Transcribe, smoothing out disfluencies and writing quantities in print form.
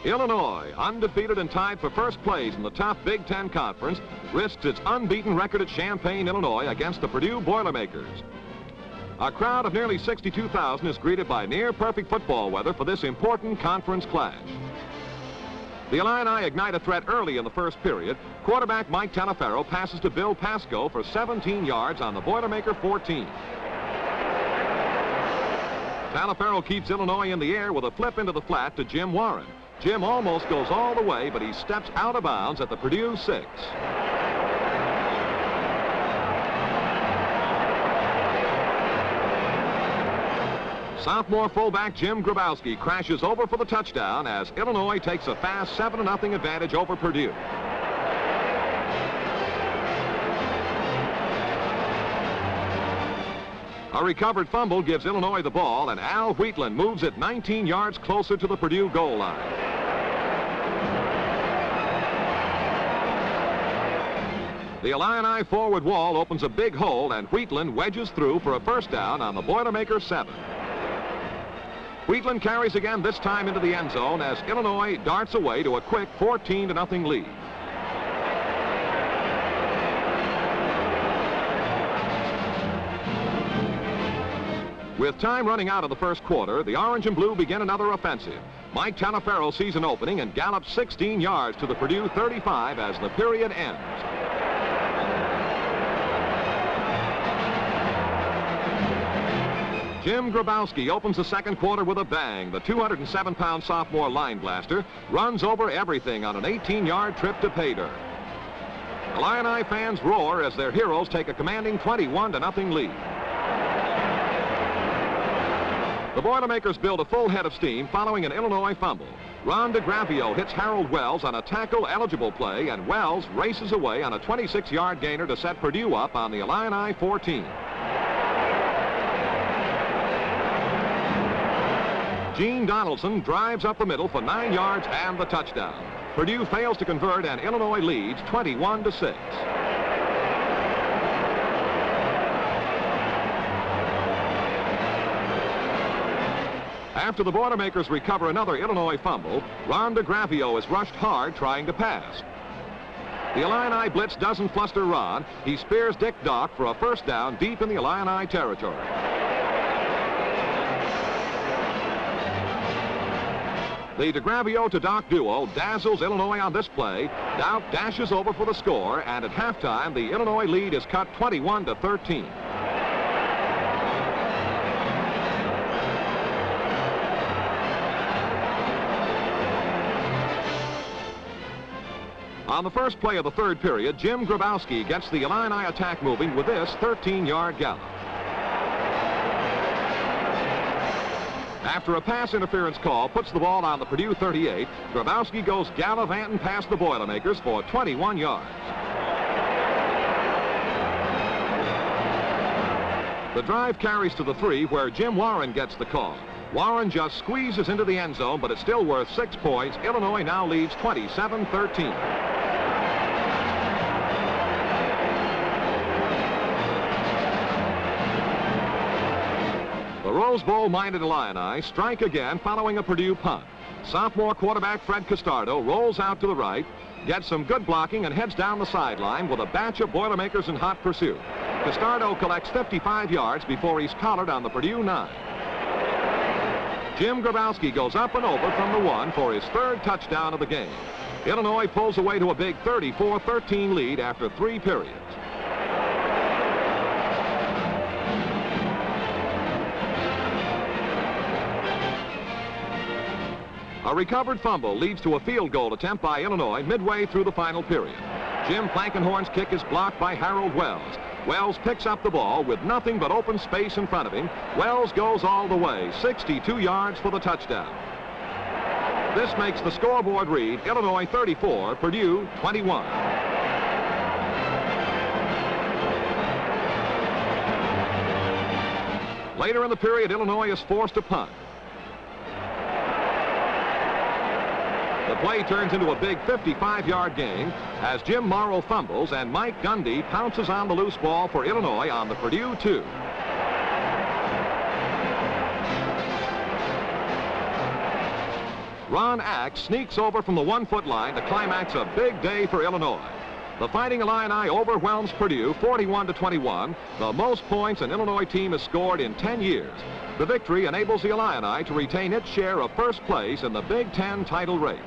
Illinois, undefeated and tied for first place in the top Big Ten Conference, risks its unbeaten record at Champaign, Illinois against the Purdue Boilermakers. A crowd of nearly 62,000 is greeted by near-perfect football weather for this important conference clash. The Illini ignite a threat early in the first period. Quarterback Mike Taliaferro passes to Bill Pasco for 17 yards on the Boilermaker 14. Taliaferro keeps Illinois in the air with a flip into the flat to Jim Warren. Jim almost goes all the way, but he steps out of bounds at the Purdue 6. Sophomore fullback Jim Grabowski crashes over for the touchdown as Illinois takes a fast 7-0 advantage over Purdue. A recovered fumble gives Illinois the ball, and Al Wheatland moves it 19 yards closer to the Purdue goal line. The Illini forward wall opens a big hole, and Wheatland wedges through for a first down on the Boilermaker 7. Wheatland carries again, this time into the end zone, as Illinois darts away to a quick 14-0 lead. With time running out of the first quarter, the Orange and Blue begin another offensive. Mike Taliaferro sees an opening and gallops 16 yards to the Purdue 35 as the period ends. Jim Grabowski opens the second quarter with a bang. The 207-pound sophomore line blaster runs over everything on an 18-yard trip to pay dirt. Illini fans roar as their heroes take a commanding 21-0 lead. The Boilermakers build a full head of steam following an Illinois fumble. Ron DeGravio hits Harold Wells on a tackle-eligible play, and Wells races away on a 26-yard gainer to set Purdue up on the Illini 14. Gene Donaldson drives up the middle for 9 yards and the touchdown. Purdue fails to convert, and Illinois leads 21-6. After the Boilermakers recover another Illinois fumble, Ron DeGravio is rushed hard trying to pass. The Illini blitz doesn't fluster Ron. He spears Dick Dock for a first down deep in the Illini territory. The DeGravio to Dock duo dazzles Illinois on this play. Dock dashes over for the score, and at halftime, the Illinois lead is cut 21-13. On the first play of the third period, Jim Grabowski gets the Illini attack moving with this 13-yard gallop. After a pass interference call puts the ball on the Purdue 38, Grabowski goes gallivanting past the Boilermakers for 21 yards. The drive carries to the 3, where Jim Warren gets the call. Warren just squeezes into the end zone, but it's still worth 6 points. Illinois now leads 27-13. The Rose Bowl-minded Illini strike again following a Purdue punt. Sophomore quarterback Fred Castardo rolls out to the right, gets some good blocking, and heads down the sideline with a batch of Boilermakers in hot pursuit. Castardo collects 55 yards before he's collared on the Purdue 9. Jim Grabowski goes up and over from the 1 for his third touchdown of the game. Illinois pulls away to a big 34-13 lead after 3 periods. A recovered fumble leads to a field goal attempt by Illinois midway through the final period. Jim Plankenhorn's kick is blocked by Harold Wells. Wells picks up the ball with nothing but open space in front of him. Wells goes all the way, 62 yards for the touchdown. This makes the scoreboard read Illinois 34, Purdue 21. Later in the period, Illinois is forced to punt. The play turns into a big 55-yard gain as Jim Morrow fumbles and Mike Gundy pounces on the loose ball for Illinois on the Purdue 2. Ron Axe sneaks over from the 1-foot line to climax a big day for Illinois. The Fighting Illini overwhelms Purdue 41-21, the most points an Illinois team has scored in 10 years. The victory enables the Illini to retain its share of first place in the Big Ten title race.